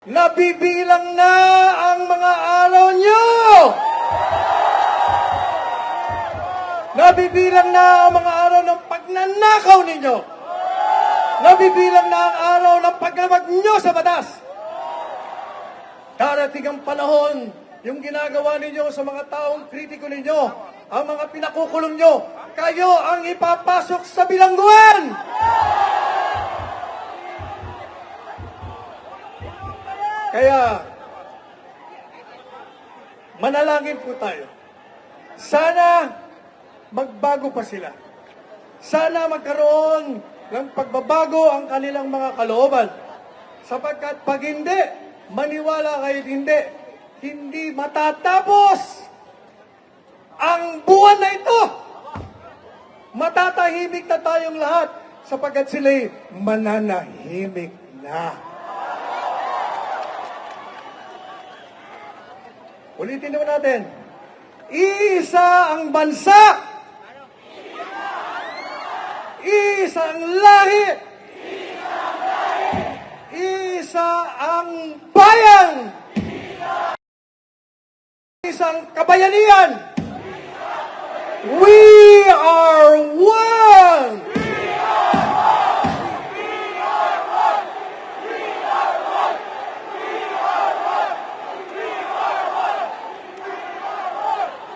Nabibilang na ang mga araw nyo! Nabibilang na ang mga araw ng pagnanakaw ninyo! Nabibilang na ang araw ng paglabag nyo sa batas! Darating ang panahon, yung ginagawa ninyo sa mga taong kritiko ninyo, ang mga pinakukulong nyo, kayo ang ipapasok sa bilangguan! Kaya, manalangin po tayo. Sana magbago pa sila. Sana magkaroon ng pagbabago ang kanilang mga kalooban. Sapagkat pag hindi, maniwala kayo hindi matatapos ang buwan na ito. Matatahimik na tayong lahat sapagkat sila'y mananahimik na. Ulitin naman natin. Iisa ang bansa. Isa ang lahi. Isa ang bayan. Isang kabayanihan. We are one.